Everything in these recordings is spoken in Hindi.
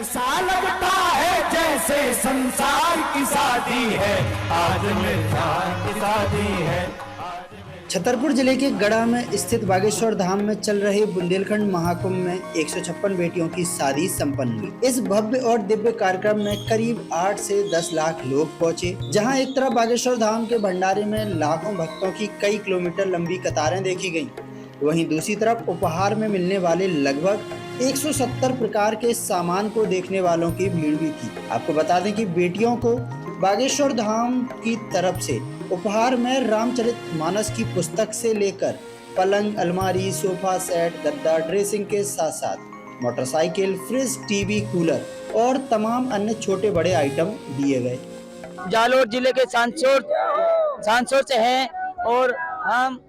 ऐसा लगता है जैसे संसार की शादी है, आज मिर्जान की शादी है। छतरपुर जिले के गढ़ा में स्थित बागेश्वर धाम में चल रहे बुंदेलखंड महाकुंभ में 156 बेटियों की शादी संपन्न हुई। इस भव्य और दिव्य कार्यक्रम में करीब 8 से 10 लाख लोग पहुंचे, जहां एक तरफ बागेश्वर धाम के भंडारे में लाखों भक्तों की कई किलोमीटर लंबी कतारें देखी गयी, वहीं दूसरी तरफ उपहार में मिलने वाले लगभग 170 प्रकार के सामान को देखने वालों की भीड़ भी थी। आपको बता दें कि बेटियों को बागेश्वर धाम की तरफ से उपहार में रामचरितमानस की पुस्तक से लेकर पलंग, अलमारी, सोफा सेट, गद्दा, ड्रेसिंग के साथ साथ मोटरसाइकिल, फ्रिज, टीवी, कूलर और तमाम अन्य छोटे बड़े आइटम दिए गए। जालोर जिले के सांसोर से हैं और हम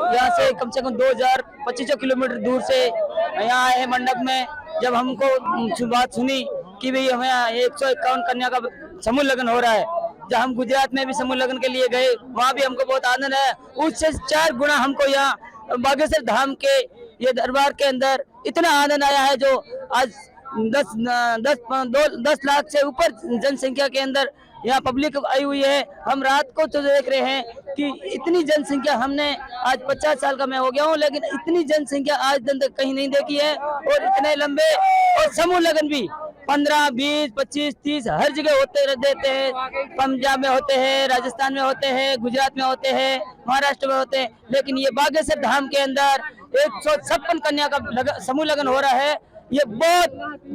यहाँ से कम 2025 किलोमीटर दूर से यहाँ आए हैं मंडप में। जब हमको बात सुनी कि भाई हमें 151 कन्या का समूह लगन हो रहा है, जब हम गुजरात में भी समूह लगन के लिए गए, वहाँ भी हमको बहुत आनंद है। उससे 4 गुना हमको यहाँ बागेश्वर धाम के ये दरबार के अंदर इतना आनंद आया है, जो आज 10 लाख से ऊपर जनसंख्या के अंदर यहाँ पब्लिक आई हुई है। हम रात को तो देख रहे हैं कि इतनी जनसंख्या हमने आज 50 साल का मैं हो गया हूँ, लेकिन इतनी जनसंख्या आज दिन तक कहीं नहीं देखी है। और इतने लंबे और समूह लगन भी 15, 20, 25, 30 हर जगह होते रहते हैं। पंजाब में होते हैं, राजस्थान में होते हैं, गुजरात में होते हैं, महाराष्ट्र में होते हैं, लेकिन ये बागेश्वर धाम के अंदर 156 कन्या का समूह लगन हो रहा है। ये बहुत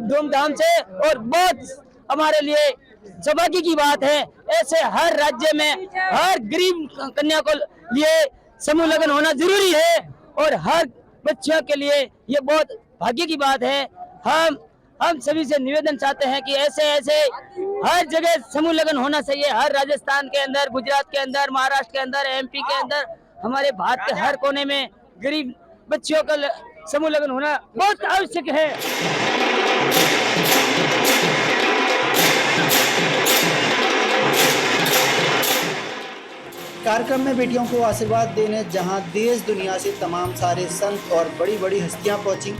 धूमधाम से और बहुत हमारे लिए सौभाग्य की बात है। ऐसे हर राज्य में हर गरीब कन्या को लिए समूह लगन होना जरूरी है और हर बच्चों के लिए ये बहुत भाग्य की बात है। हम सभी से निवेदन चाहते हैं कि ऐसे हर जगह समूह लगन होना चाहिए। हर राजस्थान के अंदर, गुजरात के अंदर, महाराष्ट्र के अंदर, एमपी के अंदर, हमारे भारत के हर कोने में गरीब बच्चियों का समूह लगन होना बहुत आवश्यक है। कार्यक्रम में बेटियों को आशीर्वाद देने जहां देश दुनिया से तमाम सारे संत और बड़ी बड़ी हस्तियां पहुंची,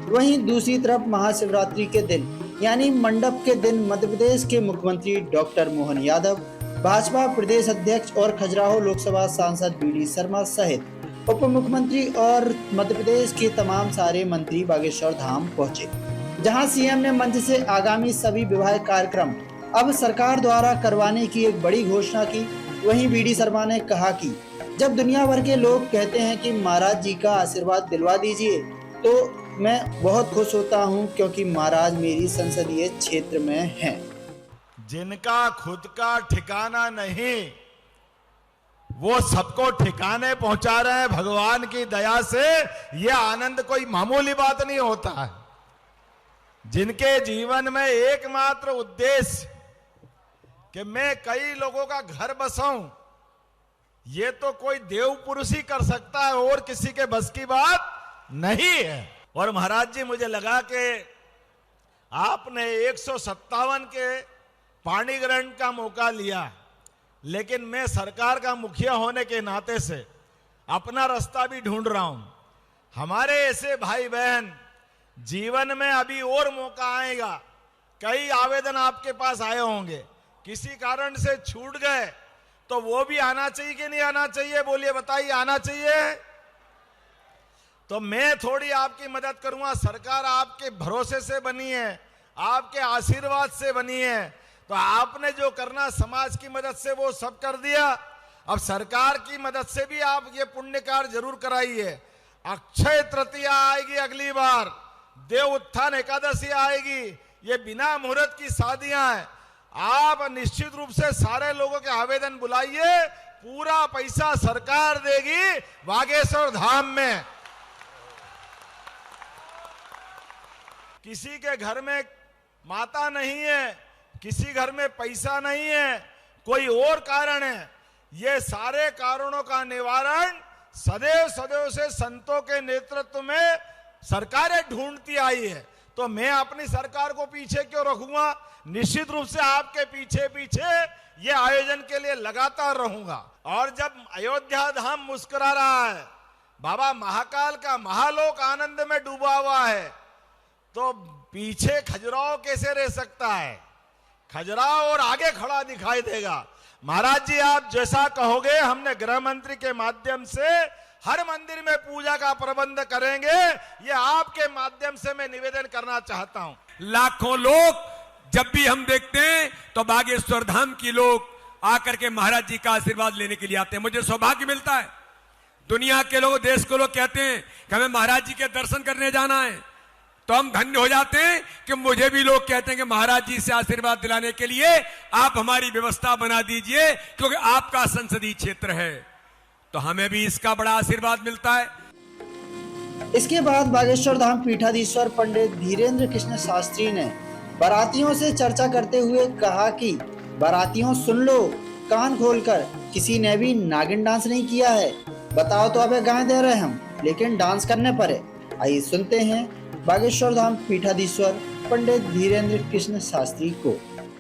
वहीं दूसरी तरफ महाशिवरात्रि के दिन यानी मंडप के दिन मध्य प्रदेश के मुख्यमंत्री डॉक्टर मोहन यादव, भाजपा प्रदेश अध्यक्ष और खजुराहो लोकसभा सांसद बीडी शर्मा सहित उप मुख्यमंत्री और मध्य प्रदेश के तमाम सारे मंत्री बागेश्वर धाम पहुंचे, जहां सीएम ने मंच से आगामी सभी विवाह कार्यक्रम अब सरकार द्वारा करवाने की एक बड़ी घोषणा की। वहीं बीडी शर्मा ने कहा कि जब दुनिया भर के लोग कहते हैं कि महाराज जी का आशीर्वाद दिलवा दीजिए, तो मैं बहुत खुश होता हूं, क्योंकि महाराज मेरी संसदीय क्षेत्र में हैं। जिनका खुद का ठिकाना नहीं, वो सबको ठिकाने पहुंचा रहे हैं भगवान की दया से। यह आनंद कोई मामूली बात नहीं होता है। जिनके जीवन में एकमात्र उद्देश्य कि मैं कई लोगों का घर बसाऊं, ये तो कोई देव पुरुष ही कर सकता है और किसी के बस की बात नहीं है। और महाराज जी, मुझे लगा कि आपने 157 के पाणी ग्रहण का मौका लिया, लेकिन मैं सरकार का मुखिया होने के नाते से अपना रास्ता भी ढूंढ रहा हूं। हमारे ऐसे भाई बहन जीवन में अभी और मौका आएगा। कई आवेदन आपके पास आए होंगे, किसी कारण से छूट गए, तो वो भी आना चाहिए कि नहीं आना चाहिए? बोलिए, बताइए, आना चाहिए? तो मैं थोड़ी आपकी मदद करूंगा। सरकार आपके भरोसे से बनी है, आपके आशीर्वाद से बनी है, तो आपने जो करना समाज की मदद से वो सब कर दिया। अब सरकार की मदद से भी आप ये पुण्य कार्य जरूर कराइए। अक्षय तृतीया आएगी अगली बार, देव उत्थान एकादशी आएगी, ये बिना मुहूर्त की शादियां हैं। आप निश्चित रूप से सारे लोगों के आवेदन बुलाइए, पूरा पैसा सरकार देगी बागेश्वर धाम में। किसी के घर में माता नहीं है, किसी घर में पैसा नहीं है, कोई और कारण है, ये सारे कारणों का निवारण सदैव से संतों के नेतृत्व में सरकारें ढूंढती आई है। तो मैं अपनी सरकार को पीछे क्यों रखूंगा? निश्चित रूप से आपके पीछे ये आयोजन के लिए लगातार रहूंगा। और जब अयोध्या धाम मुस्कुरा रहा है, बाबा महाकाल का महालोक आनंद में डूबा हुआ है, तो पीछे खजुराहो कैसे रह सकता है? खजुराहो और आगे खड़ा दिखाई देगा। महाराज जी, आप जैसा कहोगे हमने गृह मंत्री के माध्यम से हर मंदिर में पूजा का प्रबंध करेंगे। ये आपके माध्यम से मैं निवेदन करना चाहता हूं। लाखों लोग जब भी हम देखते हैं तो बागेश्वर धाम की लोग आकर के महाराज जी का आशीर्वाद लेने के लिए आते हैं। मुझे सौभाग्य मिलता है, दुनिया के लोग, देश के लोग कहते हैं कि हमें महाराज जी के दर्शन करने जाना है, तो हम धन्य हो जाते हैं कि मुझे भी लोग कहते हैं कि महाराज जी से आशीर्वाद दिलाने के लिए आप हमारी व्यवस्था बना दीजिए, क्योंकि आपका संसदीय क्षेत्र है। तो हमें भी इसका बड़ा आशीर्वाद मिलता है। इसके बाद बागेश्वर धाम पीठाधीश्वर पंडित धीरेन्द्र कृष्ण शास्त्री ने बारातियों से चर्चा करते हुए कहा कि बारातियों सुन लो कान खोलकर, किसी ने भी नागिन डांस नहीं किया है। बताओ तो अबे गाय दे रहे हम, लेकिन डांस करने पड़े। आइए सुनते हैं बागेश्वर धाम पीठाधीश्वर पंडित धीरेन्द्र कृष्ण शास्त्री को।